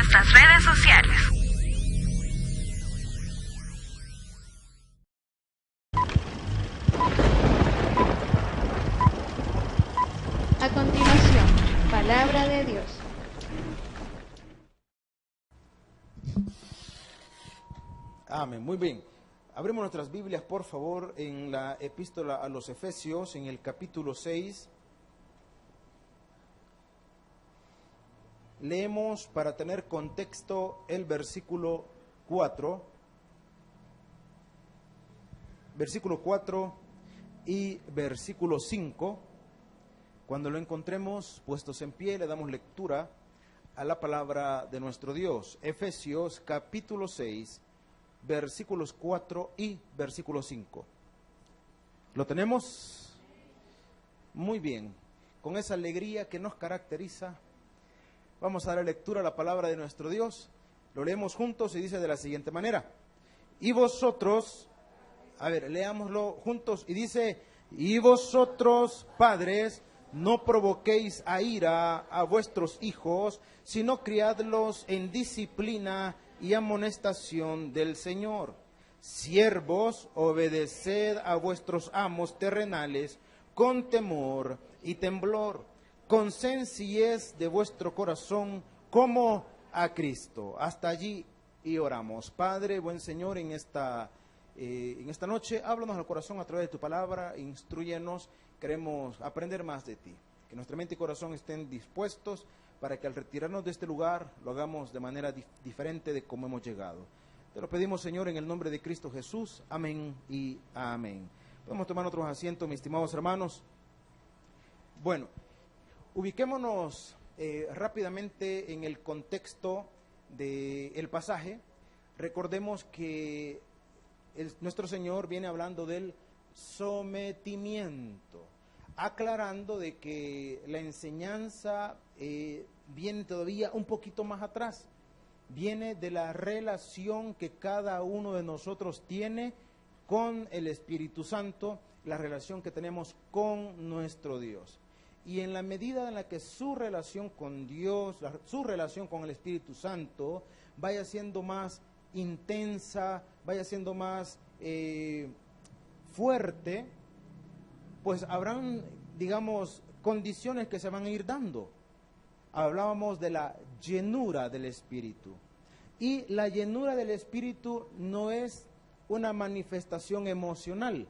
nuestras redes sociales. A continuación, Palabra de Dios. Amén, muy bien. Abrimos nuestras Biblias, por favor, en la epístola a los Efesios, en el capítulo 6. Leemos, para tener contexto, el versículo 4. Versículo 4 y versículo 5. Cuando lo encontremos, puestos en pie, le damos lectura a la palabra de nuestro Dios. Efesios capítulo 6, versículos 4 y versículo 5. ¿Lo tenemos? Muy bien. Con esa alegría que nos caracteriza, vamos a dar lectura a la palabra de nuestro Dios. Lo leemos juntos y dice de la siguiente manera. Y vosotros, a ver, leámoslo juntos y dice, y vosotros, padres, no provoquéis a ira a vuestros hijos, sino criadlos en disciplina y amonestación del Señor. Siervos, obedeced a vuestros amos terrenales con temor y temblor, con sencillez de vuestro corazón como a Cristo. Hasta allí y oramos. Padre, buen Señor, en esta noche, háblanos al corazón a través de tu palabra, instrúyenos. Queremos aprender más de ti, que nuestra mente y corazón estén dispuestos para que al retirarnos de este lugar lo hagamos de manera diferente de como hemos llegado. Te lo pedimos, Señor, en el nombre de Cristo Jesús. Amén y amén. Podemos tomar otros asientos, mis estimados hermanos. Bueno, ubiquémonos rápidamente en el contexto del pasaje. Recordemos que nuestro Señor viene hablando del sometimiento, aclarando de que la enseñanza viene todavía un poquito más atrás, viene de la relación que cada uno de nosotros tiene con el Espíritu Santo, la relación que tenemos con nuestro Dios. Y en la medida en la que su relación con Dios, su relación con el Espíritu Santo vaya siendo más intensa, vaya siendo más fuerte, pues habrán, digamos, condiciones que se van a ir dando. Hablábamos de la llenura del Espíritu. Y la llenura del Espíritu no es una manifestación emocional.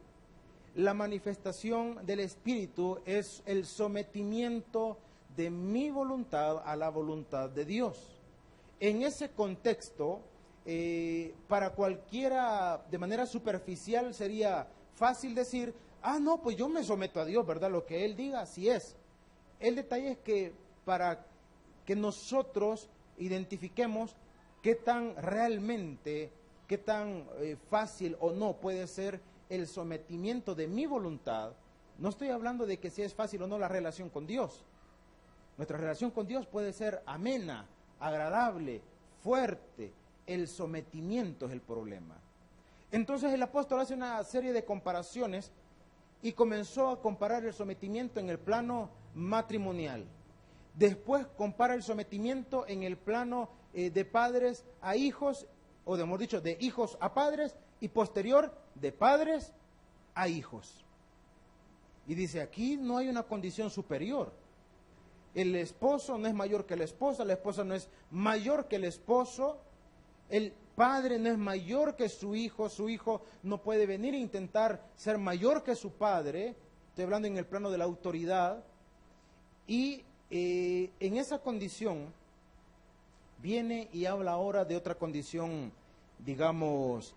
La manifestación del Espíritu es el sometimiento de mi voluntad a la voluntad de Dios. En ese contexto, para cualquiera de manera superficial sería fácil decir, no, pues yo me someto a Dios, ¿verdad? Lo que Él diga, así es. El detalle es que para que nosotros identifiquemos qué tan realmente, qué tan fácil o no puede ser el sometimiento de mi voluntad, no estoy hablando de que si es fácil o no la relación con Dios. Nuestra relación con Dios puede ser amena, agradable, fuerte. El sometimiento es el problema. Entonces el apóstol hace una serie de comparaciones y comenzó a comparar el sometimiento en el plano matrimonial. Después compara el sometimiento en el plano de padres a hijos, o mejor dicho, de hijos a padres, y posterior de padres a hijos. Y dice, aquí no hay una condición superior. El esposo no es mayor que la esposa no es mayor que el esposo, el padre no es mayor que su hijo no puede venir a intentar ser mayor que su padre, estoy hablando en el plano de la autoridad, y en esa condición viene y habla ahora de otra condición, digamos,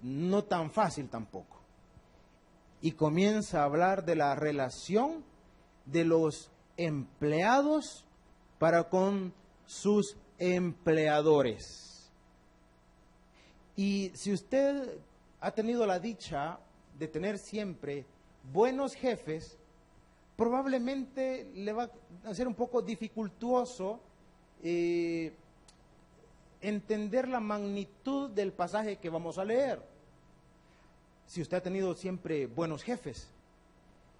no tan fácil tampoco, y comienza a hablar de la relación de los empleados para con sus empleadores. Y si usted ha tenido la dicha de tener siempre buenos jefes, probablemente le va a ser un poco dificultuoso entender la magnitud del pasaje que vamos a leer. Si usted ha tenido siempre buenos jefes,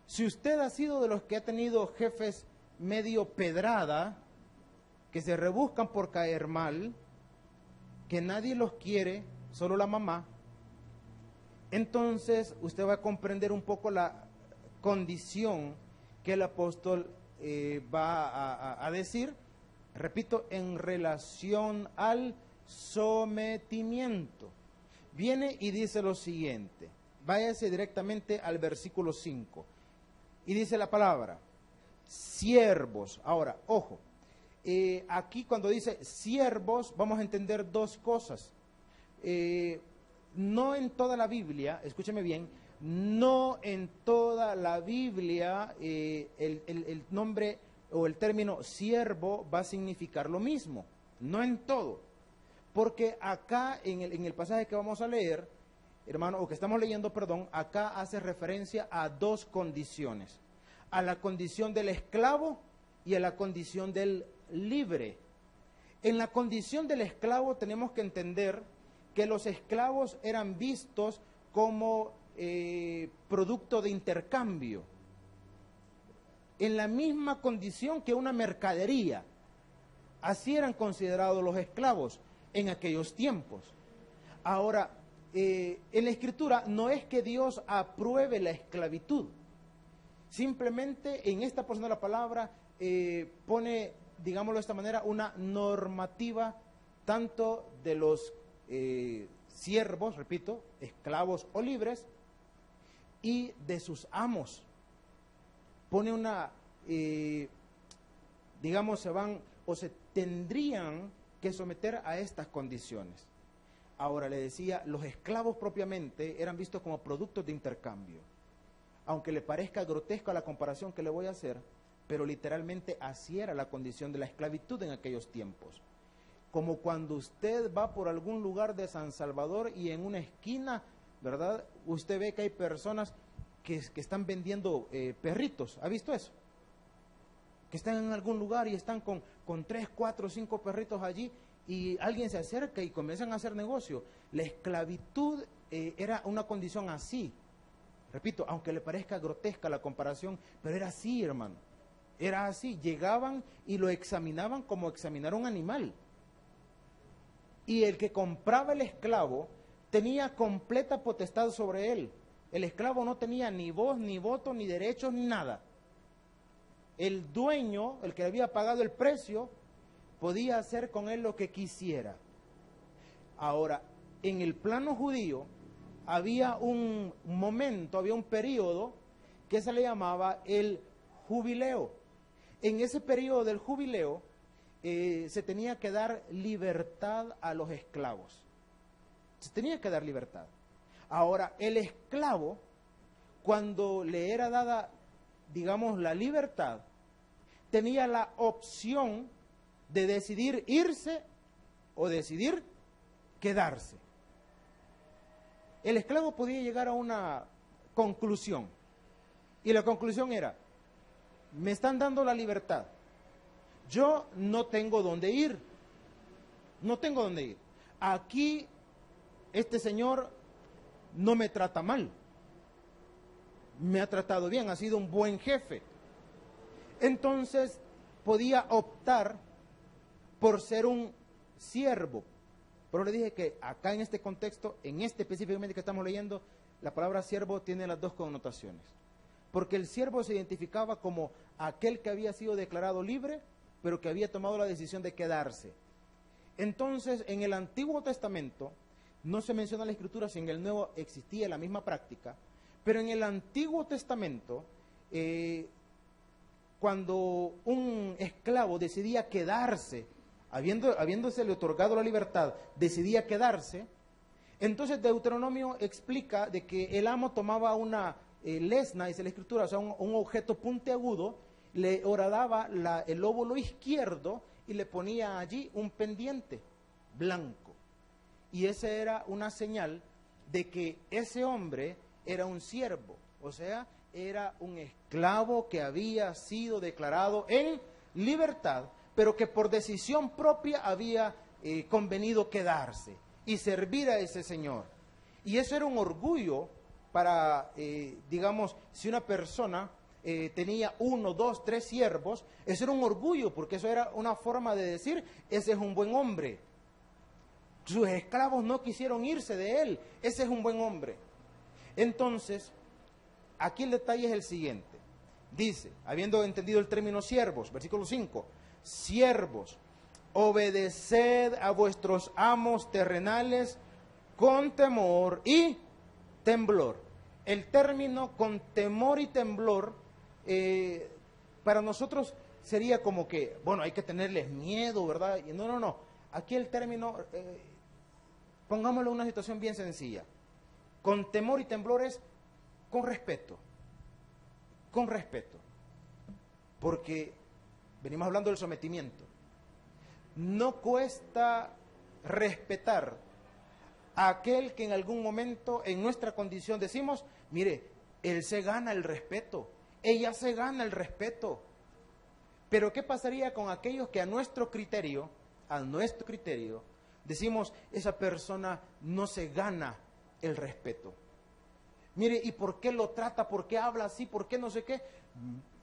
si usted ha sido de los que ha tenido jefes medio pedrada, que se rebuscan por caer mal, que nadie los quiere, solo la mamá, entonces usted va a comprender un poco la condición que el apóstol va a decir, repito, en relación al sometimiento. Viene y dice lo siguiente, váyase directamente al versículo 5, y dice la palabra, siervos. Ahora, ojo, aquí cuando dice siervos, vamos a entender dos cosas. No en toda la Biblia, escúcheme bien, no en toda la Biblia el nombre o el término siervo va a significar lo mismo, no en todo, porque acá en el pasaje que vamos a leer, hermano, o que estamos leyendo, perdón, acá hace referencia a dos condiciones, a la condición del esclavo y a la condición del libre. En la condición del esclavo tenemos que entender que los esclavos eran vistos como producto de intercambio, en la misma condición que una mercadería. Así eran considerados los esclavos en aquellos tiempos. Ahora, en la Escritura no es que Dios apruebe la esclavitud, simplemente en esta porción de la palabra pone, digámoslo de esta manera, una normativa tanto de los siervos, repito, esclavos o libres, y de sus amos. Pone una, digamos, se van o se tendrían que someter a estas condiciones. Ahora, le decía, los esclavos propiamente eran vistos como productos de intercambio. Aunque le parezca grotesca la comparación que le voy a hacer, pero literalmente así era la condición de la esclavitud en aquellos tiempos. Como cuando usted va por algún lugar de San Salvador y en una esquina, ¿verdad?, usted ve que hay personas que están vendiendo perritos. ¿Ha visto eso? Que están en algún lugar y están con 3, 4, 5 perritos allí, y alguien se acerca y comienzan a hacer negocio. La esclavitud era una condición así. Repito, aunque le parezca grotesca la comparación, pero era así, hermano. Era así. Llegaban y lo examinaban como examinar un animal. Y el que compraba el esclavo tenía completa potestad sobre él. El esclavo no tenía ni voz, ni voto, ni derechos, ni nada. El dueño, el que había pagado el precio, podía hacer con él lo que quisiera. Ahora, en el plano judío, había un momento, había un periodo que se le llamaba el jubileo. En ese periodo del jubileo se tenía que dar libertad a los esclavos. Se tenía que dar libertad. Ahora, el esclavo, cuando le era dada, digamos, la libertad, tenía la opción de decidir irse o decidir quedarse. El esclavo podía llegar a una conclusión, y la conclusión era: me están dando la libertad, yo no tengo dónde ir, no tengo dónde ir. Aquí este señor no me trata mal, me ha tratado bien, ha sido un buen jefe. Entonces podía optar por ser un siervo. Pero le dije que acá en este contexto, en este específicamente que estamos leyendo, la palabra siervo tiene las dos connotaciones. Porque el siervo se identificaba como aquel que había sido declarado libre, pero que había tomado la decisión de quedarse. Entonces, en el Antiguo Testamento, no se menciona en la Escritura si en el Nuevo existía la misma práctica, pero en el Antiguo Testamento, cuando un esclavo decidía quedarse, habiéndosele otorgado la libertad, decidía quedarse, entonces Deuteronomio explica de que el amo tomaba una lesna, dice la Escritura, o sea, un objeto puntiagudo, le horadaba el lóbulo izquierdo y le ponía allí un pendiente blanco. Y esa era una señal de que ese hombre era un siervo, o sea, era un esclavo que había sido declarado en libertad, pero que por decisión propia había convenido quedarse y servir a ese señor. Y eso era un orgullo para, digamos, si una persona tenía 1, 2, 3 siervos, eso era un orgullo, porque eso era una forma de decir, ese es un buen hombre. Sus esclavos no quisieron irse de él, ese es un buen hombre. Entonces, aquí el detalle es el siguiente. Dice, habiendo entendido el término siervos, versículo 5, siervos, obedeced a vuestros amos terrenales con temor y temblor. El término con temor y temblor, para nosotros sería como que, bueno, hay que tenerles miedo, ¿verdad? Y no. Aquí el término, pongámoslo en una situación bien sencilla. Con temor y temblor es con respeto. Con respeto. Porque venimos hablando del sometimiento. No cuesta respetar a aquel que en algún momento en nuestra condición decimos, mire, él se gana el respeto, ella se gana el respeto. Pero ¿qué pasaría con aquellos que a nuestro criterio, decimos, esa persona no se gana el respeto? Mire, ¿y por qué lo trata? ¿Por qué habla así? ¿Por qué no sé qué?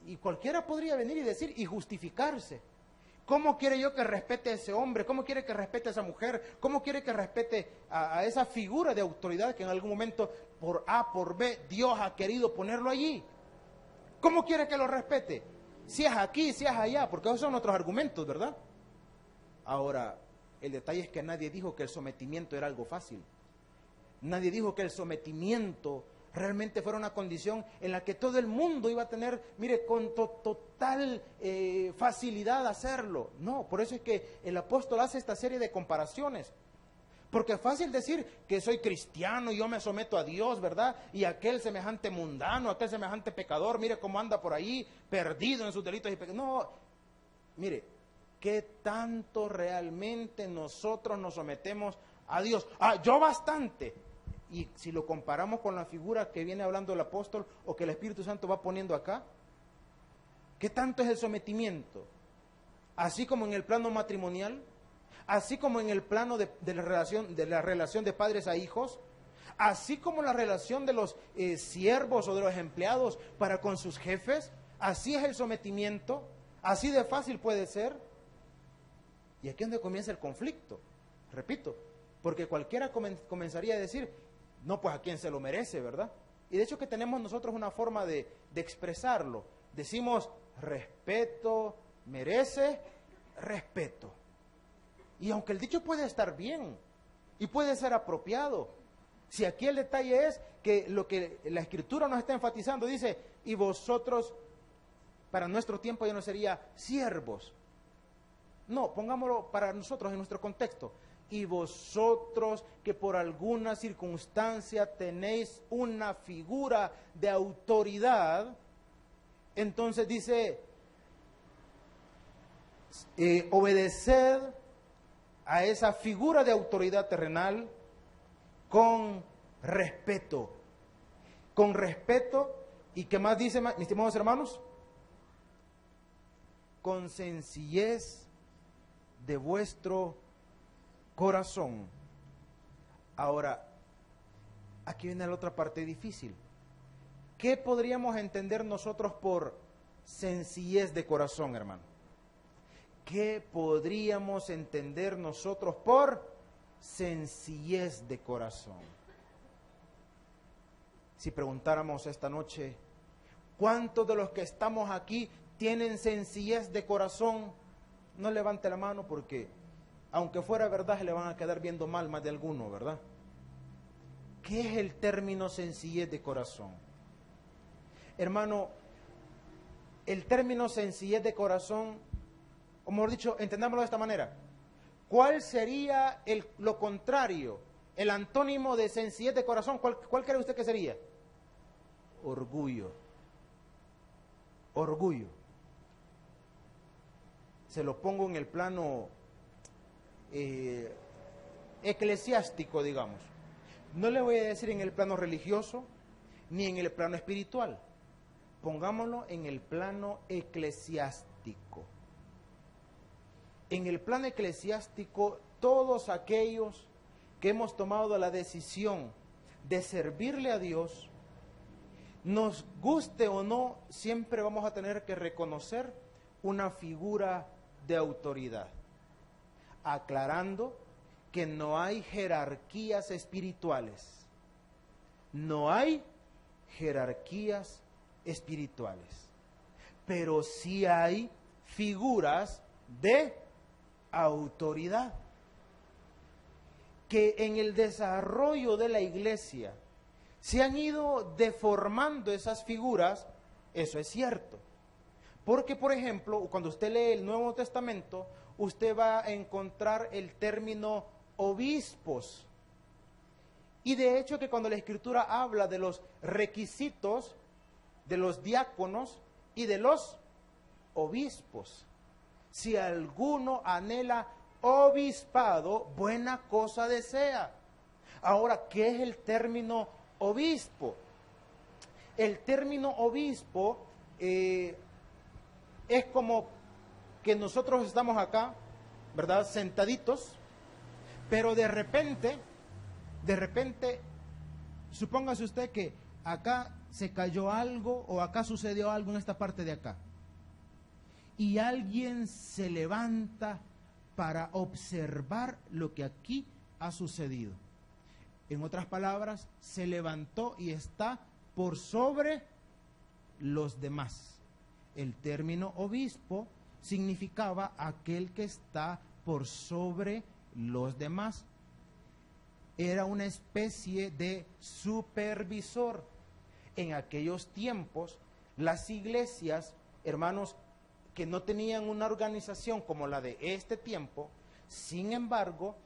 Y cualquiera podría venir y decir y justificarse. ¿Cómo quiere yo que respete a ese hombre? ¿Cómo quiere que respete a esa mujer? ¿Cómo quiere que respete a esa figura de autoridad que en algún momento, por A, por B, Dios ha querido ponerlo allí? ¿Cómo quiere que lo respete? Si es aquí, si es allá, porque esos son nuestros argumentos, ¿verdad? Ahora, el detalle es que nadie dijo que el sometimiento era algo fácil. Nadie dijo que el sometimiento realmente fuera una condición en la que todo el mundo iba a tener, mire, con total facilidad hacerlo. No, por eso es que el apóstol hace esta serie de comparaciones. Porque es fácil decir que soy cristiano y yo me someto a Dios, ¿verdad? Y aquel semejante mundano, aquel semejante pecador, mire cómo anda por ahí, perdido en sus delitos y pecados. No, mire, ¿qué tanto realmente nosotros nos sometemos a Dios? Yo bastante. Y si lo comparamos con la figura que viene hablando el apóstol o que el Espíritu Santo va poniendo acá, ¿qué tanto es el sometimiento? Así como en el plano matrimonial, así como en el plano de la relación de padres a hijos, así como la relación de los siervos o de los empleados para con sus jefes, así es el sometimiento, así de fácil puede ser. Y aquí es donde comienza el conflicto, repito, porque cualquiera comenzaría a decir, no, pues a quien se lo merece, ¿verdad? Y de hecho que tenemos nosotros una forma de expresarlo. Decimos, respeto, merece, respeto. Y aunque el dicho puede estar bien y puede ser apropiado, si aquí el detalle es que lo que la Escritura nos está enfatizando, dice, y vosotros, para nuestro tiempo ya no sería siervos. No, pongámoslo para nosotros en nuestro contexto. Y vosotros que por alguna circunstancia tenéis una figura de autoridad, entonces dice, obedeced a esa figura de autoridad terrenal con respeto. Con respeto, ¿y qué más dice, mis estimados hermanos? Con sencillez de vuestro corazón. Ahora, aquí viene la otra parte difícil. ¿Qué podríamos entender nosotros por sencillez de corazón, hermano? ¿Qué podríamos entender nosotros por sencillez de corazón? Si preguntáramos esta noche, ¿cuántos de los que estamos aquí tienen sencillez de corazón? No levante la mano porque, aunque fuera verdad, se le van a quedar viendo mal más de alguno, ¿verdad? ¿Qué es el término sencillez de corazón? Hermano, el término sencillez de corazón, o mejor dicho, entendámoslo de esta manera. ¿Cuál sería lo contrario, el antónimo de sencillez de corazón? ¿Cuál cree usted que sería? Orgullo. Orgullo. Se lo pongo en el plano eclesiástico, digamos. No le voy a decir en el plano religioso ni en el plano espiritual. Pongámoslo en el plano eclesiástico. En el plano eclesiástico, todos aquellos que hemos tomado la decisión de servirle a Dios, nos guste o no, siempre vamos a tener que reconocer una figura de autoridad, aclarando que no hay jerarquías espirituales. No hay jerarquías espirituales, pero sí hay figuras de autoridad que en el desarrollo de la iglesia se han ido deformando esas figuras. Eso es cierto, porque por ejemplo, cuando usted lee el Nuevo Testamento, usted va a encontrar el término obispos. Y de hecho que cuando la Escritura habla de los requisitos de los diáconos y de los obispos, si alguno anhela obispado, buena cosa desea. Ahora, ¿qué es el término obispo? El término obispo es como que nosotros estamos acá, ¿verdad? Sentaditos, pero de repente, supóngase usted que acá se cayó algo o acá sucedió algo en esta parte de acá. Y alguien se levanta para observar lo que aquí ha sucedido. En otras palabras, se levantó y está por sobre los demás. El término obispo significaba aquel que está por sobre los demás. Era una especie de supervisor. En aquellos tiempos, las iglesias, hermanos, que no tenían una organización como la de este tiempo, sin embargo,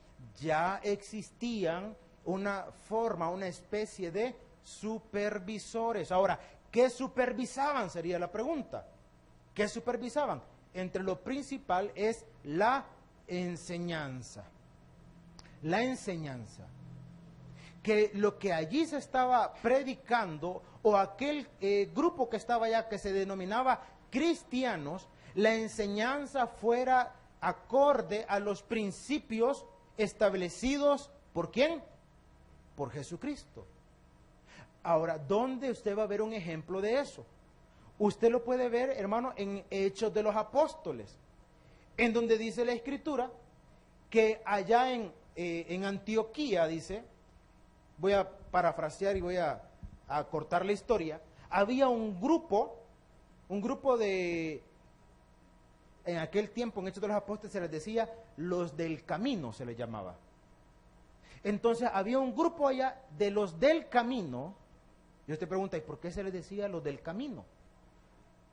ya existían una forma, una especie de supervisores. Ahora, ¿qué supervisaban? Sería la pregunta. ¿Qué supervisaban? Entre lo principal es la enseñanza. La enseñanza. Que lo que allí se estaba predicando, o aquel grupo que estaba allá que se denominaba cristianos, la enseñanza fuera acorde a los principios establecidos ¿por quién? Por Jesucristo. Ahora, ¿dónde usted va a ver un ejemplo de eso? Usted lo puede ver, hermano, en Hechos de los Apóstoles, en donde dice la Escritura que allá en Antioquía, dice, voy a parafrasear y voy a cortar la historia, había un grupo de, en aquel tiempo, en Hechos de los Apóstoles se les decía los del camino, se les llamaba. Entonces había un grupo allá de los del camino. Y usted pregunta, ¿y por qué se les decía los del camino?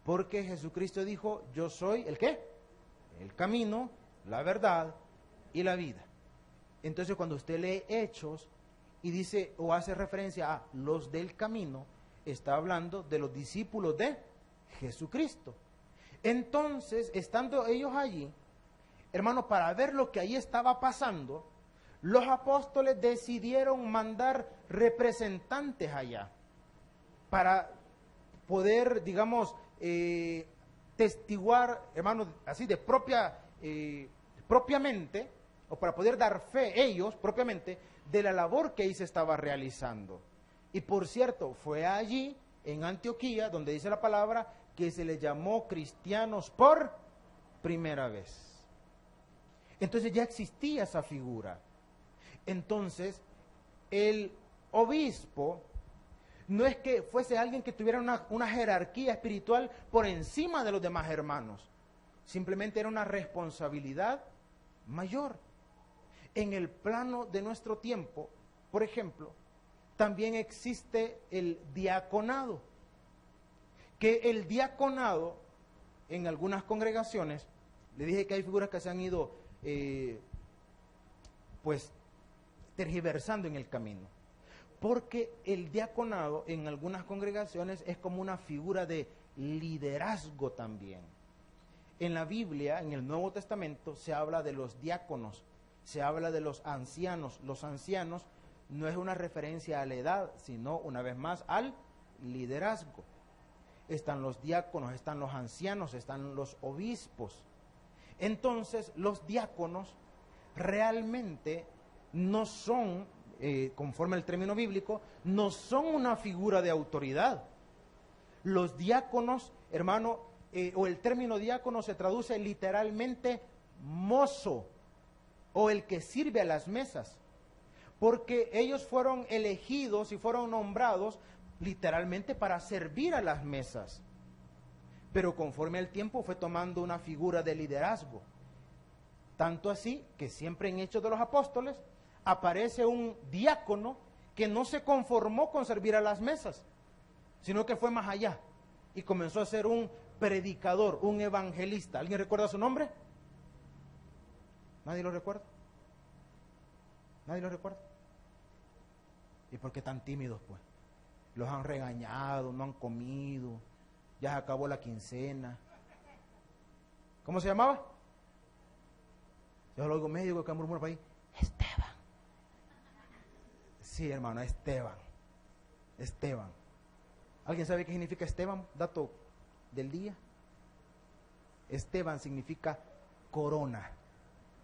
Porque Jesucristo dijo, yo soy, ¿el qué? El camino, la verdad y la vida. Entonces cuando usted lee Hechos y dice o hace referencia a los del camino, está hablando de los discípulos de Jesucristo. Entonces, estando ellos allí, hermano, para ver lo que allí estaba pasando, los apóstoles decidieron mandar representantes allá para poder, digamos, testiguar, hermano, así de propiamente, o para poder dar fe ellos propiamente de la labor que ahí se estaba realizando. Y por cierto, fue allí, en Antioquía, donde dice la palabra, que se les llamó cristianos por primera vez. Entonces ya existía esa figura. Entonces, el obispo no es que fuese alguien que tuviera una jerarquía espiritual por encima de los demás hermanos. Simplemente era una responsabilidad mayor. En el plano de nuestro tiempo, por ejemplo, también existe el diaconado. Que el diaconado, en algunas congregaciones, le dije que hay figuras que se han ido, pues, tergiversando en el camino. Porque el diaconado en algunas congregaciones es como una figura de liderazgo también. En la Biblia, en el Nuevo Testamento, se habla de los diáconos, se habla de los ancianos. Los ancianos no es una referencia a la edad, sino una vez más al liderazgo. Están los diáconos, están los ancianos, están los obispos. Entonces, los diáconos realmente no son, conforme al término bíblico, no son una figura de autoridad, Los diáconos, hermano, o el término diácono se traduce literalmente mozo o el que sirve a las mesas, porque ellos fueron elegidos y fueron nombrados literalmente para servir a las mesas. Pero conforme el tiempo fue tomando una figura de liderazgo. Tanto así que siempre en Hechos de los Apóstoles aparece un diácono que no se conformó con servir a las mesas, sino que fue más allá y comenzó a ser un predicador, un evangelista. ¿Alguien recuerda su nombre? ¿Nadie lo recuerda? ¿Nadie lo recuerda? ¿Y por qué tan tímidos, pues? Los han regañado, no han comido, ya se acabó la quincena. ¿Cómo se llamaba? Yo lo oigo medio que murmura por ahí. Esteban. Sí, hermano, Esteban. Esteban. ¿Alguien sabe qué significa Esteban? Dato del día. Esteban significa corona.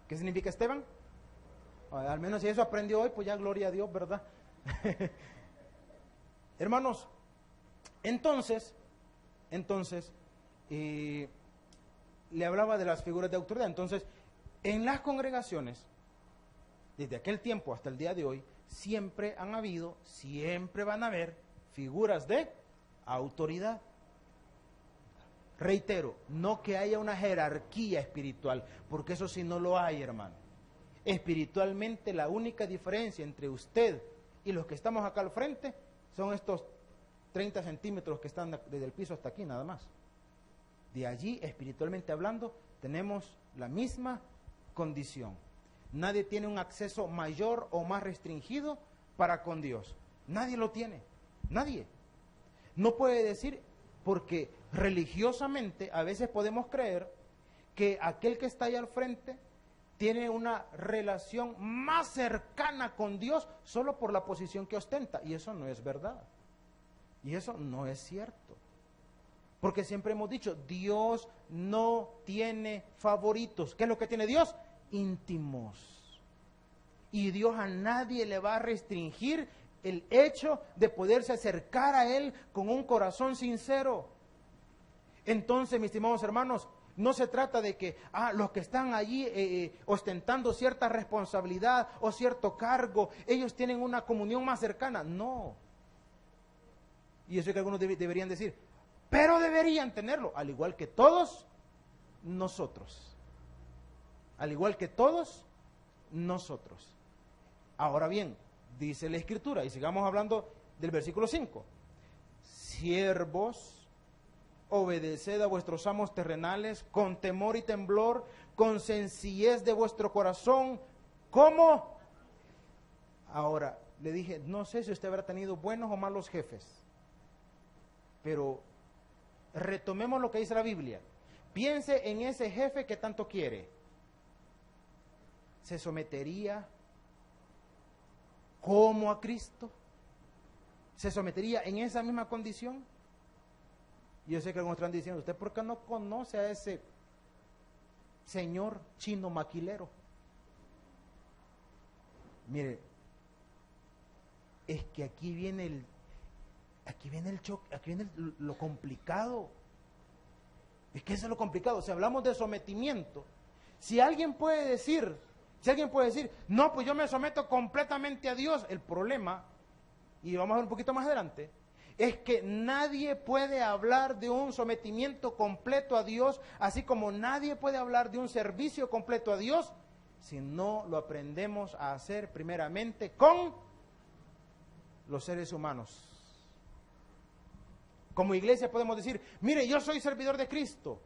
¿Qué significa Esteban? Al menos si eso aprendió hoy, pues ya gloria a Dios, ¿verdad? Hermanos, entonces, le hablaba de las figuras de autoridad. Entonces, en las congregaciones, desde aquel tiempo hasta el día de hoy, siempre han habido, siempre van a haber figuras de autoridad. Reitero, no que haya una jerarquía espiritual, porque eso sí no lo hay, hermano. Espiritualmente la única diferencia entre usted y los que estamos acá al frente son estos 30 centímetros que están desde el piso hasta aquí, nada más. De allí, espiritualmente hablando, tenemos la misma condición. Nadie tiene un acceso mayor o más restringido para con Dios. Nadie lo tiene. Nadie. No puede decir, porque religiosamente a veces podemos creer que aquel que está ahí al frente tiene una relación más cercana con Dios solo por la posición que ostenta. Y eso no es verdad. Y eso no es cierto. Porque siempre hemos dicho, Dios no tiene favoritos. ¿Qué es lo que tiene Dios? Íntimos. Y Dios a nadie le va a restringir el hecho de poderse acercar a Él con un corazón sincero. Entonces, mis estimados hermanos, no se trata de que los que están allí ostentando cierta responsabilidad o cierto cargo, ellos tienen una comunión más cercana. No. Y yo sé que algunos deberían decir, pero deberían tenerlo, al igual que todos nosotros. Al igual que todos nosotros. Ahora bien, dice la Escritura, y sigamos hablando del versículo 5. Siervos, obedeced a vuestros amos terrenales con temor y temblor, con sencillez de vuestro corazón. ¿Cómo? Ahora, le dije, no sé si usted habrá tenido buenos o malos jefes, pero retomemos lo que dice la Biblia. Piense en ese jefe que tanto quiere. ¿Se sometería como a Cristo? ¿Se sometería en esa misma condición? Yo sé que algunos están diciendo, ¿usted por qué no conoce a ese señor chino maquilero? Mire, es que aquí viene el choque, aquí viene lo complicado. Es que eso es lo complicado. Si hablamos de sometimiento, si alguien puede decir, no, pues yo me someto completamente a Dios, el problema, y vamos a ver un poquito más adelante, es que nadie puede hablar de un sometimiento completo a Dios, así como nadie puede hablar de un servicio completo a Dios, si no lo aprendemos a hacer primeramente con los seres humanos. Como iglesia podemos decir, mire, yo soy servidor de Cristo.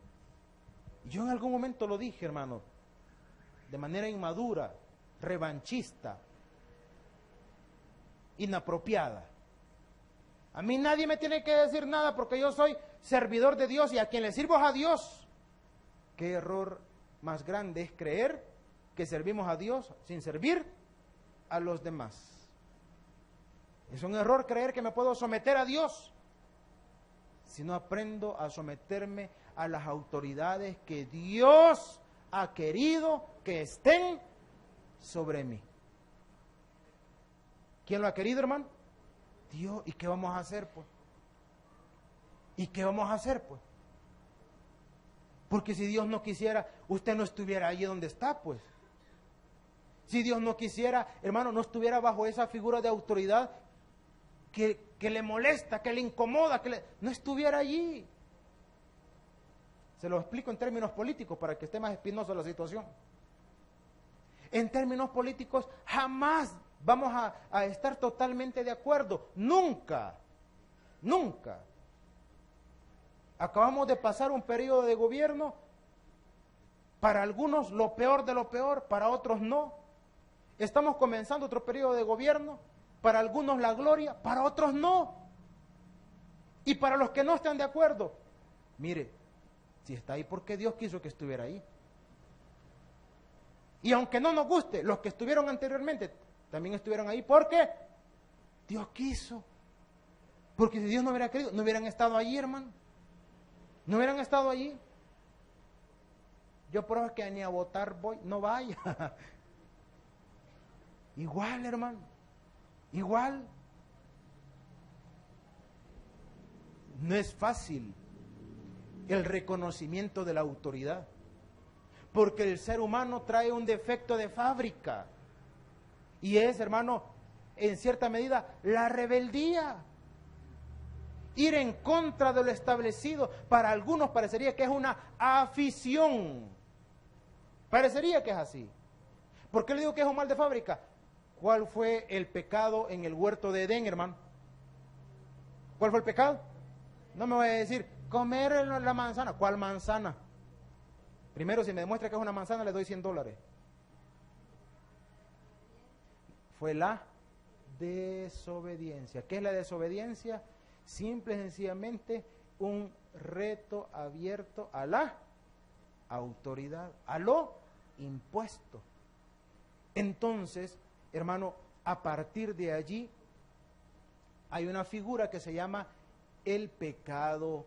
Yo en algún momento lo dije, hermano, de manera inmadura, revanchista, inapropiada. A mí nadie me tiene que decir nada porque yo soy servidor de Dios y a quien le sirvo es a Dios. ¿Qué error más grande es creer que servimos a Dios sin servir a los demás? Es un error creer que me puedo someter a Dios si no aprendo a someterme a las autoridades que Dios ha querido que estén sobre mí. ¿Quién lo ha querido, hermano? Dios. ¿Y qué vamos a hacer, pues? ¿Y qué vamos a hacer, pues? Porque si Dios no quisiera, usted no estuviera allí donde está, pues. Si Dios no quisiera, hermano, no estuviera bajo esa figura de autoridad que le molesta, que le incomoda, no estuviera allí. Se lo explico en términos políticos para que esté más espinosa la situación. En términos políticos, jamás vamos a estar totalmente de acuerdo. Nunca, nunca. Acabamos de pasar un periodo de gobierno, para algunos lo peor de lo peor, para otros no. Estamos comenzando otro periodo de gobierno, para algunos la gloria, para otros no. Y para los que no están de acuerdo, mire, si está ahí porque Dios quiso que estuviera ahí. Y aunque no nos guste, los que estuvieron anteriormente también estuvieron ahí porque Dios quiso. Porque si Dios no hubiera querido, no hubieran estado allí, hermano. No hubieran estado allí. Yo por eso es que ni a votar voy, no vaya. Igual, hermano. Igual. No es fácil el reconocimiento de la autoridad, porque el ser humano trae un defecto de fábrica, y es, hermano, en cierta medida, la rebeldía. Ir en contra de lo establecido, para algunos parecería que es una afición, parecería que es así. ¿Por qué le digo que es un mal de fábrica? ¿Cuál fue el pecado en el huerto de Edén, hermano? ¿Cuál fue el pecado? No me voy a decir, comer la manzana. ¿Cuál manzana? Primero, si me demuestra que es una manzana, le doy $100. Fue la desobediencia. ¿Qué es la desobediencia? Simple y sencillamente un reto abierto a la autoridad, a lo impuesto. Entonces, hermano, a partir de allí hay una figura que se llama el pecado,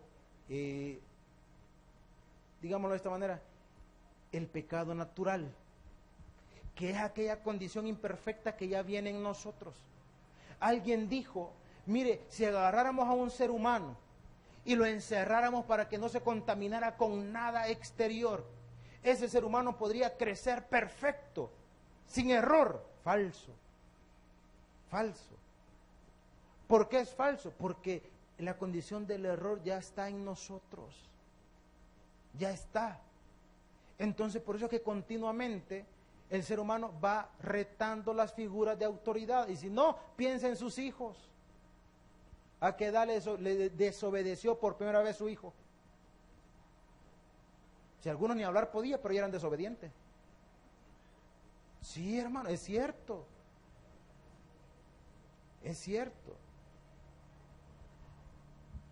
digámoslo de esta manera, el pecado natural, que es aquella condición imperfecta que ya viene en nosotros. Alguien dijo, mire, si agarráramos a un ser humano y lo encerráramos para que no se contaminara con nada exterior, ese ser humano podría crecer perfecto, sin error. Falso, falso. ¿Por qué es falso? Porque la condición del error ya está en nosotros, ya está. Entonces, por eso es que continuamente el ser humano va retando las figuras de autoridad. Y si no, piensa en sus hijos. ¿A qué edad le desobedeció por primera vez su hijo? Si algunos ni hablar podía, pero ya eran desobedientes. Sí, hermano, es cierto. Es cierto.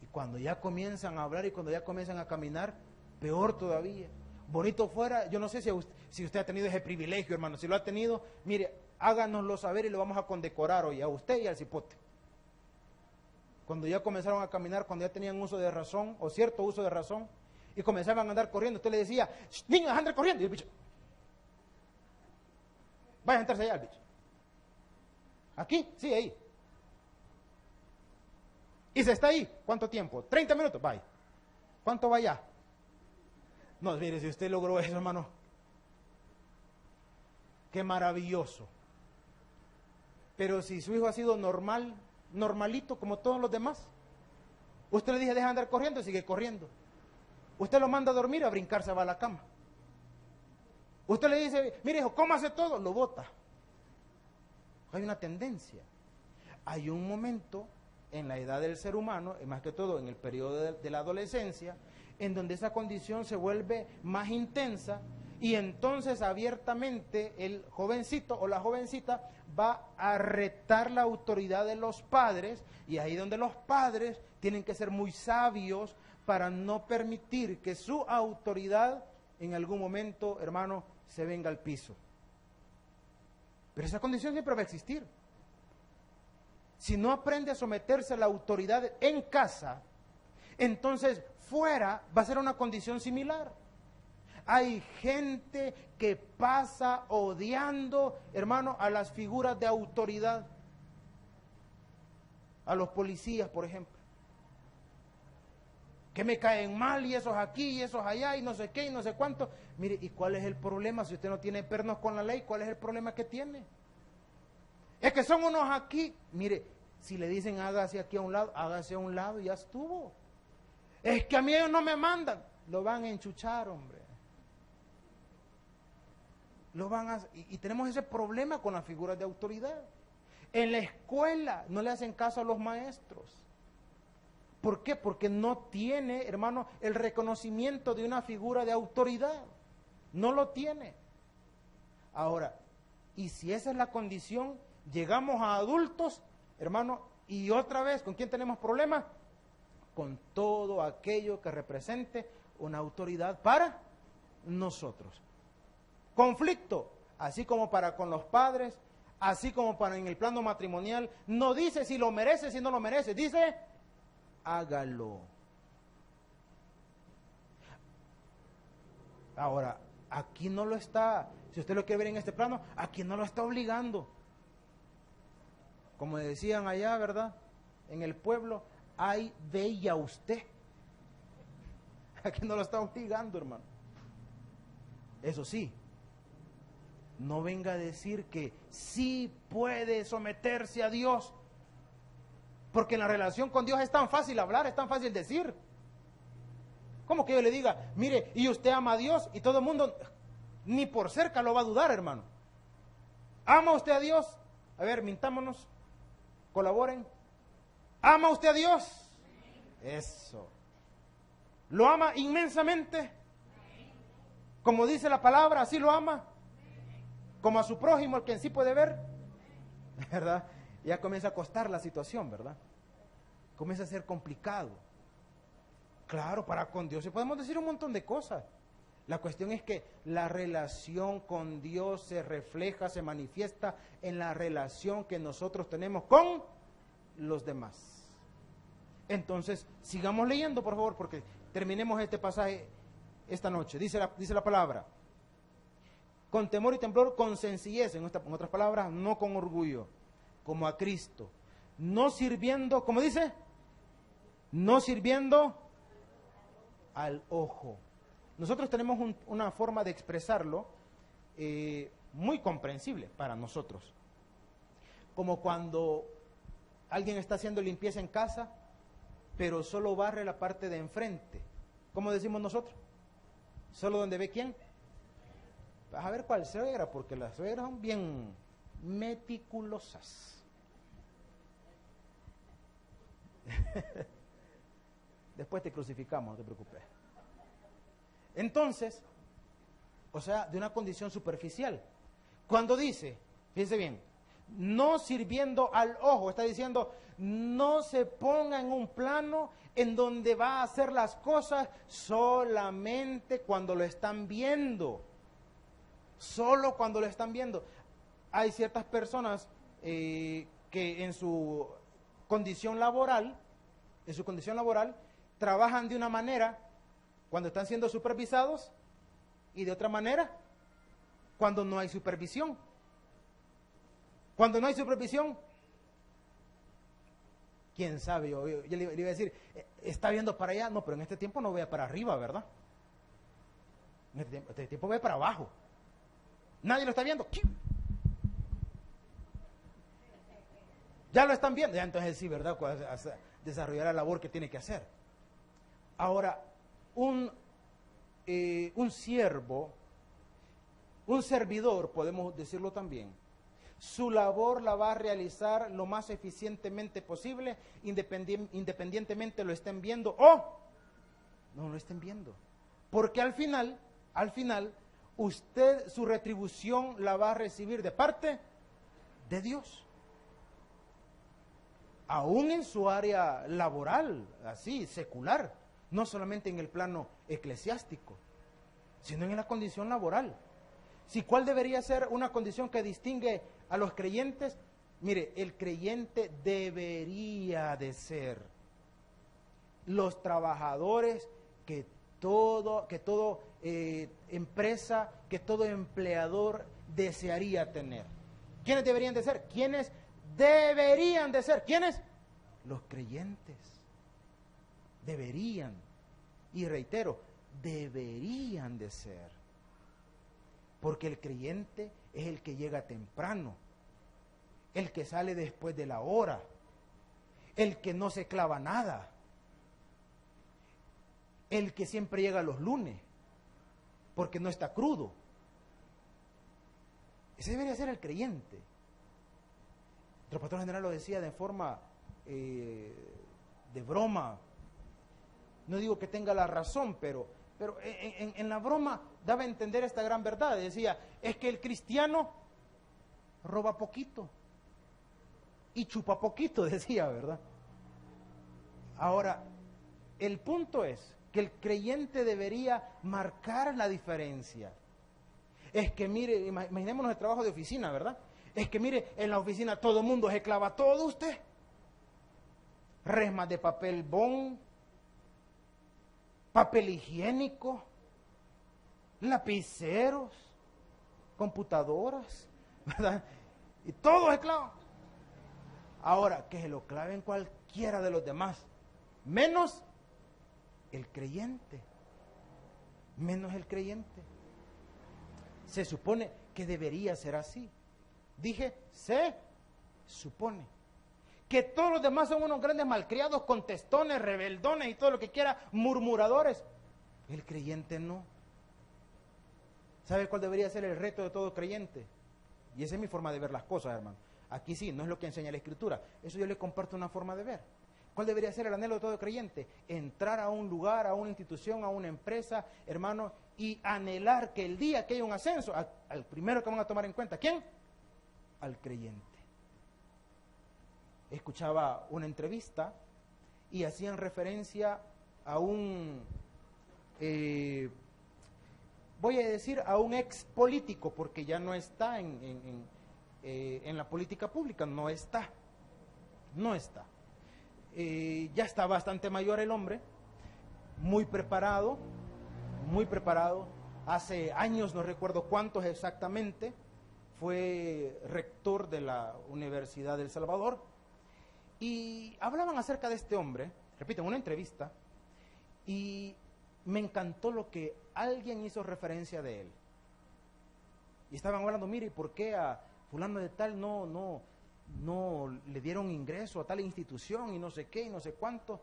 Y cuando ya comienzan a hablar y cuando ya comienzan a caminar, peor todavía. Bonito fuera, yo no sé si usted ha tenido ese privilegio, hermano. Si lo ha tenido, mire, háganoslo saber y lo vamos a condecorar hoy, a usted y al cipote. Cuando ya comenzaron a caminar, cuando ya tenían uso de razón, o cierto uso de razón, y comenzaban a andar corriendo, usted le decía, niños, anden corriendo, y el bicho, vaya a entrarse allá el bicho. ¿Aquí? Sí, ahí. ¿Y se está ahí? ¿Cuánto tiempo? 30 minutos, vaya. ¿Cuánto va allá? No, mire, si usted logró eso, hermano, qué maravilloso. Pero si su hijo ha sido normalito como todos los demás, usted le dice, deja de andar corriendo y sigue corriendo. Usted lo manda a dormir, a brincarse va a la cama. Usted le dice, mire hijo, cómase todo, lo bota. Hay una tendencia. Hay un momento en la edad del ser humano, y más que todo en el periodo de la adolescencia, en donde esa condición se vuelve más intensa, y entonces abiertamente el jovencito o la jovencita va a retar la autoridad de los padres, y ahí donde los padres tienen que ser muy sabios para no permitir que su autoridad en algún momento, hermano, se venga al piso. Pero esa condición siempre va a existir. Si no aprende a someterse a la autoridad en casa, entonces fuera va a ser una condición similar. Hay gente que pasa odiando, hermano, a las figuras de autoridad. A los policías, por ejemplo. que me caen mal y esos aquí y esos allá y no sé qué y no sé cuánto. Mire, ¿y cuál es el problema? Si usted no tiene pernos con la ley, ¿cuál es el problema que tiene? Es que son unos aquí. Mire, si le dicen hágase aquí a un lado, hágase a un lado y ya estuvo. Es que a mí ellos no me mandan. Lo van a enchuchar, hombre. Y tenemos ese problema con las figuras de autoridad. En la escuela no le hacen caso a los maestros. ¿Por qué? Porque no tiene, hermano, el reconocimiento de una figura de autoridad. No lo tiene. Ahora, y si esa es la condición, llegamos a adultos, hermano, y otra vez, ¿con quién tenemos problemas? Con todo aquello que represente una autoridad para nosotros. Conflicto, así como para con los padres, así como para en el plano matrimonial, no dice si lo merece, si no lo merece, dice, hágalo. Ahora, aquí no lo está, si usted lo quiere ver en este plano, aquí no lo está obligando. Como decían allá, ¿verdad? En el pueblo, ay, veía usted. Aquí no lo está obligando, hermano. Eso sí, no venga a decir que sí puede someterse a Dios, porque en la relación con Dios es tan fácil hablar, es tan fácil decir. ¿Cómo que yo le diga, mire, y usted ama a Dios? Y todo el mundo, ni por cerca lo va a dudar, hermano. ¿Ama usted a Dios? A ver, mintámonos, colaboren. ¿Ama usted a Dios? Eso. ¿Lo ama inmensamente? Como dice la palabra, así lo ama. Como a su prójimo, el que en sí puede ver. ¿Verdad? Ya comienza a costar la situación, ¿verdad? Comienza a ser complicado. Claro, para con Dios, y podemos decir un montón de cosas. La cuestión es que la relación con Dios se refleja, se manifiesta en la relación que nosotros tenemos con los demás. Entonces, sigamos leyendo, por favor, porque terminemos este pasaje esta noche. Dice la palabra, con temor y temblor, con sencillez, en otras palabras, no con orgullo, como a Cristo, no sirviendo, ¿cómo dice? No sirviendo al ojo. Nosotros tenemos una forma de expresarlo muy comprensible para nosotros. Como cuando alguien está haciendo limpieza en casa, pero solo barre la parte de enfrente. ¿Cómo decimos nosotros? ¿Solo donde ve quién? Vas a ver cuál suegra, porque las suegras son bien meticulosas. Después te crucificamos, no te preocupes. Entonces, o sea, de una condición superficial. Cuando dice, fíjense bien, no sirviendo al ojo, está diciendo, no se ponga en un plano en donde va a hacer las cosas solamente cuando lo están viendo. Solo cuando lo están viendo. Hay ciertas personas que en su condición laboral, trabajan de una manera cuando están siendo supervisados y de otra manera cuando no hay supervisión. Cuando no hay supervisión, quién sabe, yo le iba a decir, está viendo para allá, no, pero en este tiempo no vea para arriba, ¿verdad? En este tiempo ve para abajo. Nadie lo está viendo. Ya lo están viendo, ya entonces sí, ¿verdad? Desarrollar la labor que tiene que hacer. Ahora, un siervo, un servidor, podemos decirlo también, su labor la va a realizar lo más eficientemente posible, independientemente lo estén viendo o no lo estén viendo. Porque al final, usted su retribución la va a recibir de parte de Dios. Aún en su área laboral, así, secular, no solamente en el plano eclesiástico, sino en la condición laboral. Si cuál debería ser una condición que distingue a los creyentes, mire, el creyente debería de ser los trabajadores que todo empresa, que todo empleador desearía tener. ¿Quiénes deberían de ser? ¿Quiénes deberían de ser? ¿Quiénes? Los creyentes. Deberían. Y reitero, deberían de ser. Porque el creyente es el que llega temprano, el que sale después de la hora, el que no se clava nada, el que siempre llega los lunes, porque no está crudo. Ese debería ser el creyente. Nuestro pastor general lo decía de forma de broma. No digo que tenga la razón, pero en la broma daba a entender esta gran verdad. Decía, es que el cristiano roba poquito y chupa poquito, decía, ¿verdad? Ahora, el punto es que el creyente debería marcar la diferencia. Es que mire, imaginémonos el trabajo de oficina, ¿verdad? Es que mire, en la oficina todo el mundo se clava todo usted. Resmas de papel bond, papel higiénico, lapiceros, computadoras, ¿verdad? Y todo se clava. Ahora, que se lo claven cualquiera de los demás, menos el creyente. Menos el creyente. Se supone que debería ser así. Dije, se supone. Que todos los demás son unos grandes malcriados, contestones, rebeldones y todo lo que quiera, murmuradores. El creyente no. ¿Sabe cuál debería ser el reto de todo creyente? Y esa es mi forma de ver las cosas, hermano. Aquí sí, no es lo que enseña la Escritura. Eso yo le comparto una forma de ver. ¿Cuál debería ser el anhelo de todo creyente? Entrar a un lugar, a una institución, a una empresa, hermano, y anhelar que el día que haya un ascenso, al primero que van a tomar en cuenta, ¿quién? Al creyente. Escuchaba una entrevista y hacían referencia a un, voy a decir, a un ex político, porque ya no está en la política pública, no está. Ya está bastante mayor el hombre, muy preparado, hace años, no recuerdo cuántos exactamente, fue rector de la Universidad del Salvador, y hablaban acerca de este hombre, repito, en una entrevista, y me encantó lo que alguien hizo referencia de él. Y estaban hablando, mire, ¿por qué a fulano de tal no le dieron ingreso a tal institución y no sé qué y no sé cuánto?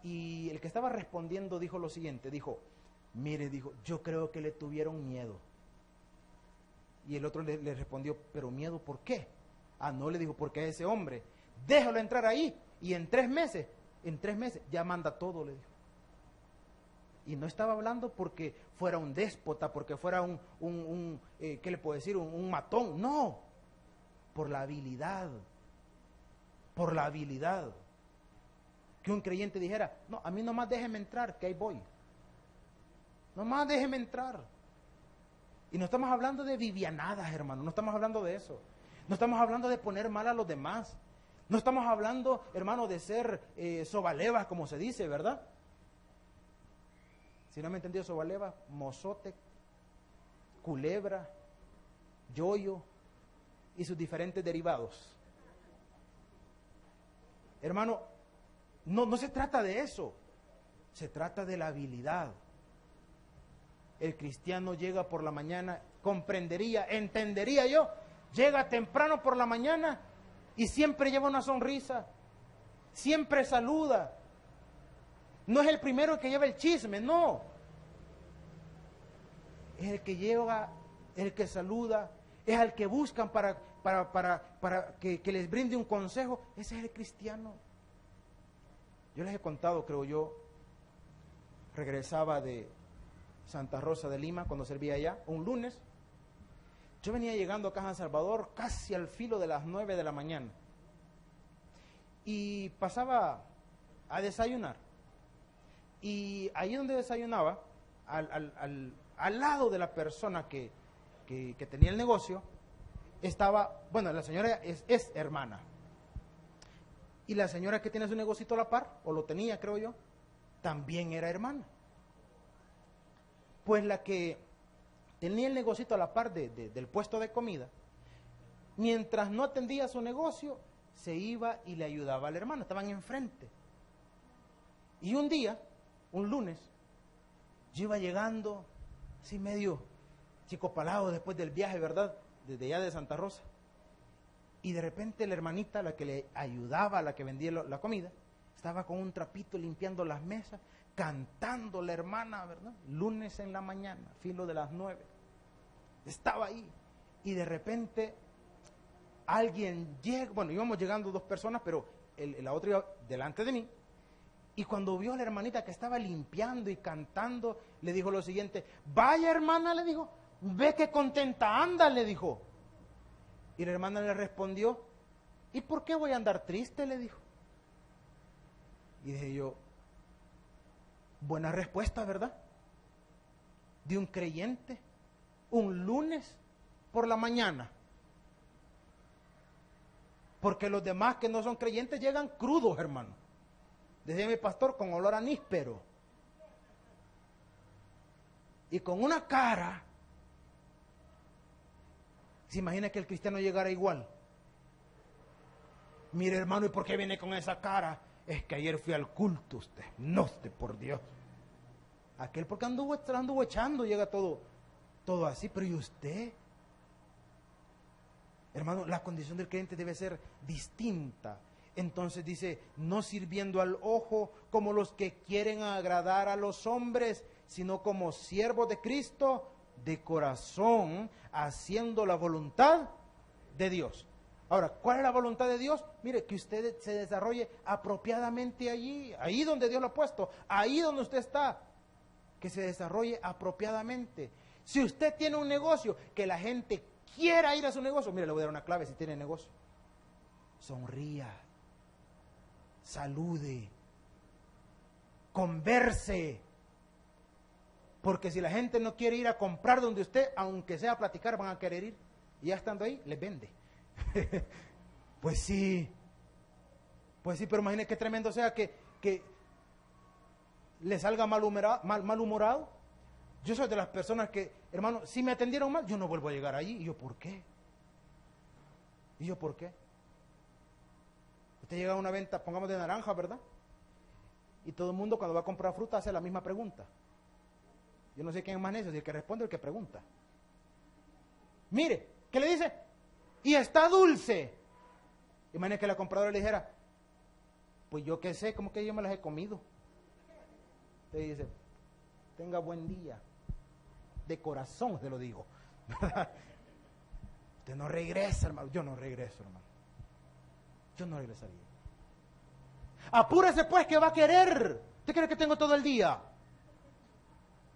Y el que estaba respondiendo dijo lo siguiente, dijo, yo creo que le tuvieron miedo. Y el otro le respondió, ¿pero miedo por qué? No, le dijo, porque a ese hombre, déjalo entrar ahí y en 3 meses ya manda todo, le dijo. Y no estaba hablando porque fuera un déspota, porque fuera ¿qué le puedo decir? Un matón, no. Por la habilidad. Que un creyente dijera, no, a mí nomás déjeme entrar, que ahí voy. Nomás déjeme entrar. Y no estamos hablando de vivianadas, hermano, no estamos hablando de eso. No estamos hablando de poner mal a los demás. No estamos hablando, hermano, de ser sobalevas, como se dice, ¿verdad? Si no me entendió, sobaleva, mozote, culebra, yoyo y sus diferentes derivados. Hermano, no se trata de eso, se trata de la habilidad. El cristiano llega por la mañana, entendería yo, llega temprano por la mañana y siempre lleva una sonrisa, siempre saluda. No es el primero que lleva el chisme, no. Es el que lleva, el que saluda, es al que buscan para que les brinde un consejo. Ese es el cristiano. Yo les he contado, creo yo, regresaba de Santa Rosa de Lima cuando servía allá, un lunes. Yo venía llegando acá a San Salvador casi al filo de las 9 de la mañana. Y pasaba a desayunar. Y ahí donde desayunaba, al lado de la persona que tenía el negocio, estaba, bueno, la señora es hermana. Y la señora que tiene su negocito a la par, o lo tenía, creo yo, también era hermana. Pues la que tenía el negocito a la par del puesto de comida, mientras no atendía su negocio, se iba y le ayudaba al hermano, estaban enfrente. Y un día, un lunes, yo iba llegando, así medio chico palado después del viaje, ¿verdad? Desde allá de Santa Rosa. Y de repente la hermanita, la que le ayudaba, la que vendía la comida, estaba con un trapito limpiando las mesas, cantando la hermana, ¿verdad? Lunes en la mañana, filo de las 9. Estaba ahí. Y de repente alguien llega, bueno, íbamos llegando 2 personas, pero la otra iba delante de mí. Y cuando vio a la hermanita que estaba limpiando y cantando, le dijo lo siguiente: vaya hermana, le dijo, ve qué contenta anda, le dijo. Y la hermana le respondió: ¿y por qué voy a andar triste?, le dijo. Y dije yo, buena respuesta, ¿verdad? De un creyente, un lunes por la mañana. Porque los demás que no son creyentes llegan crudos, hermano. Decía mi pastor, con olor a níspero. Y con una cara. ¿Se imagina que el cristiano llegara igual? Mire, hermano, ¿y por qué viene con esa cara? Es que ayer fui al culto usted. No, usted, por Dios. Aquel porque anduvo echando, llega todo así. Pero ¿y usted? Hermano, la condición del creyente debe ser distinta. Entonces dice, no sirviendo al ojo como los que quieren agradar a los hombres, sino como siervos de Cristo, de corazón, haciendo la voluntad de Dios. Ahora, ¿cuál es la voluntad de Dios? Mire, que usted se desarrolle apropiadamente ahí donde Dios lo ha puesto, ahí donde usted está, que se desarrolle apropiadamente. Si usted tiene un negocio, que la gente quiera ir a su negocio, mire, le voy a dar una clave si tiene negocio. Sonría, salude, converse. Porque si la gente no quiere ir a comprar donde usted, aunque sea a platicar, van a querer ir. Y ya estando ahí, les vende. Pues sí, pero imagínese qué tremendo sea que le salga malhumorado. Yo soy de las personas que, hermano, si me atendieron mal, yo no vuelvo a llegar allí. ¿Y yo por qué? Usted llega a una venta, pongamos de naranja, ¿verdad? Y todo el mundo cuando va a comprar fruta hace la misma pregunta. Yo no sé quién es más necio, si el que responde o el que pregunta. Mire, ¿qué le dice? Y está dulce. Imagínese que la compradora le dijera, pues yo qué sé, como que yo me las he comido. Usted dice, tenga buen día. De corazón te lo digo. Usted no regresa, hermano. Yo no regreso, hermano. Yo no regresaría. Apúrese pues, que va a querer. ¿Usted cree que tengo todo el día?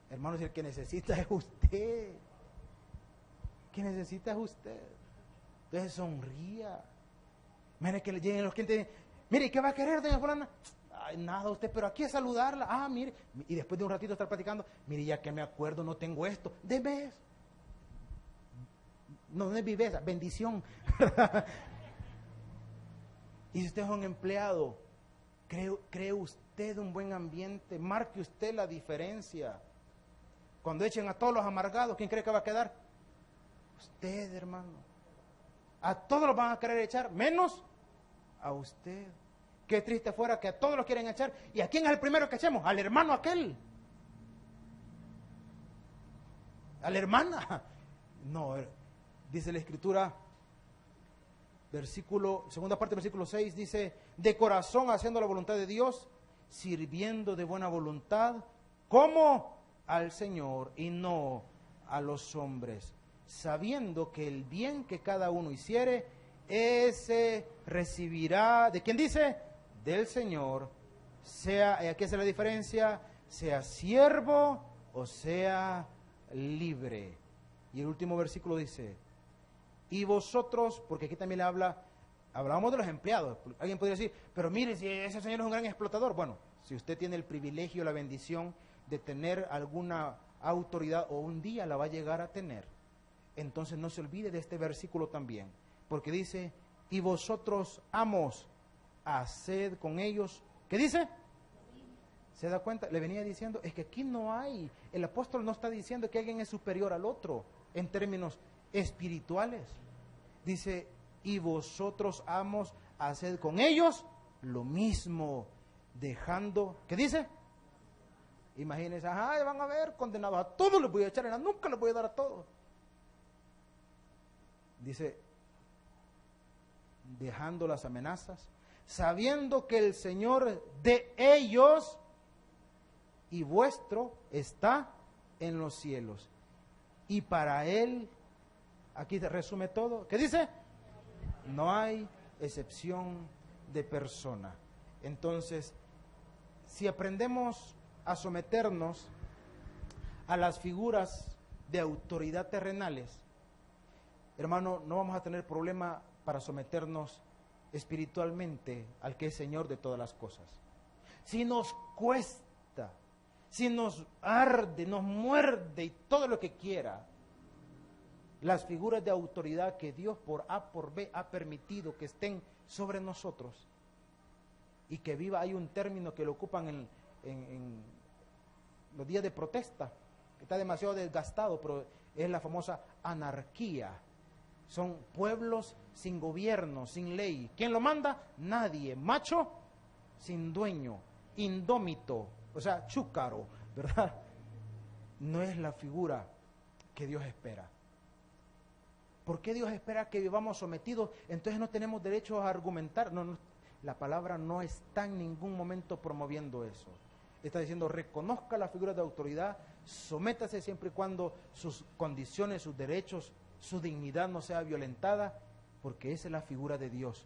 Hermano, si el que necesita es usted. Que necesita es usted. Entonces sonría. Mire que le lleguen los clientes. Mire, ¿qué va a querer, doña fulana? Ay, nada, usted, pero aquí es saludarla. Ah, mire. Y después de un ratito estar platicando. Mire, ya que me acuerdo, no tengo esto. Deme eso. No es viveza, bendición. Y si usted es un empleado, cree usted un buen ambiente. Marque usted la diferencia. Cuando echen a todos los amargados, ¿quién cree que va a quedar? Usted, hermano. A todos los van a querer echar, menos a usted. Qué triste fuera que a todos los quieren echar. ¿Y a quién es el primero que echemos? Al hermano aquel. A la hermana. No, dice la Escritura, segunda parte del versículo 6, dice, de corazón haciendo la voluntad de Dios, sirviendo de buena voluntad, como al Señor y no a los hombres, sabiendo que el bien que cada uno hiciere, ese recibirá, ¿de quién dice? Del Señor, sea, aquí hace la diferencia, sea siervo o sea libre. Y el último versículo dice, y vosotros, porque aquí también hablábamos de los empleados. Alguien podría decir, pero mire, si ese señor es un gran explotador. Bueno, si usted tiene el privilegio, la bendición de tener alguna autoridad, o un día la va a llegar a tener, entonces no se olvide de este versículo también, porque dice, y vosotros, amos, haced con ellos, ¿qué dice? ¿Se da cuenta? Le venía diciendo, es que aquí no hay, el apóstol no está diciendo que alguien es superior al otro, en términos espirituales. Dice, y vosotros, amos, haced con ellos lo mismo, dejando, ¿qué dice? Imagínense, ajá, van a ver condenados a todos, les voy a echar en la nuca, les voy a dar a todos. Dice, dejando las amenazas, sabiendo que el Señor de ellos y vuestro está en los cielos. Y para Él, aquí se resume todo, ¿qué dice? No hay excepción de persona. Entonces, si aprendemos a someternos a las figuras de autoridad terrenales, hermano, no vamos a tener problema para someternos espiritualmente al que es Señor de todas las cosas. Si nos cuesta, si nos arde, nos muerde y todo lo que quiera, las figuras de autoridad que Dios por A por B ha permitido que estén sobre nosotros y que viva, hay un término que lo ocupan en los días de protesta, que está demasiado desgastado, pero es la famosa anarquía. Son pueblos sin gobierno, sin ley. ¿Quién lo manda? Nadie. Macho sin dueño, indómito, o sea, chúcaro, ¿verdad? No es la figura que Dios espera. ¿Por qué Dios espera que vivamos sometidos? Entonces no tenemos derecho a argumentar. No, la palabra no está en ningún momento promoviendo eso. Está diciendo, reconozca la figura de autoridad, sométase siempre y cuando sus condiciones, sus derechos, su dignidad no sea violentada, porque esa es la figura de Dios.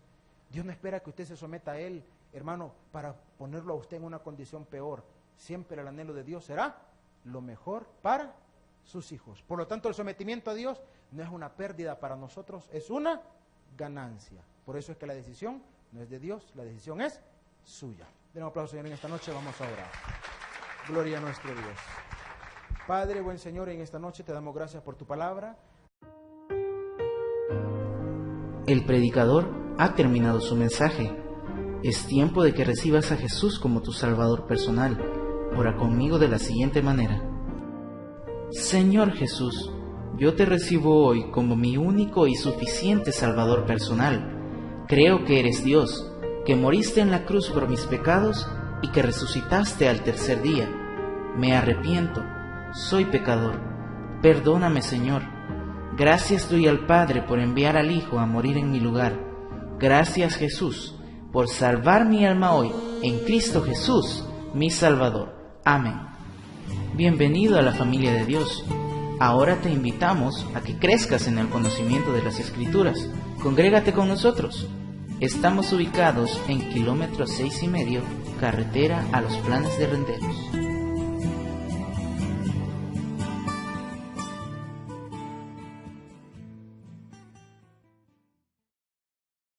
Dios no espera que usted se someta a Él, hermano, para ponerlo a usted en una condición peor. Siempre el anhelo de Dios será lo mejor para sus hijos. Por lo tanto, el sometimiento a Dios no es una pérdida para nosotros, es una ganancia. Por eso es que la decisión no es de Dios, la decisión es suya. Den un aplauso, Señor, en esta noche vamos a orar. Gloria a nuestro Dios. Padre, buen Señor, en esta noche te damos gracias por tu palabra. El predicador ha terminado su mensaje. Es tiempo de que recibas a Jesús como tu Salvador personal. Ora conmigo de la siguiente manera. Señor Jesús, yo te recibo hoy como mi único y suficiente Salvador personal. Creo que eres Dios, que moriste en la cruz por mis pecados y que resucitaste al tercer día. Me arrepiento, soy pecador. Perdóname, Señor. Gracias doy al Padre por enviar al Hijo a morir en mi lugar. Gracias, Jesús, por salvar mi alma hoy en Cristo Jesús, mi Salvador. Amén. Bienvenido a la familia de Dios. Ahora te invitamos a que crezcas en el conocimiento de las Escrituras. Congrégate con nosotros. Estamos ubicados en kilómetro 6,5, carretera a Los Planes de Renteros.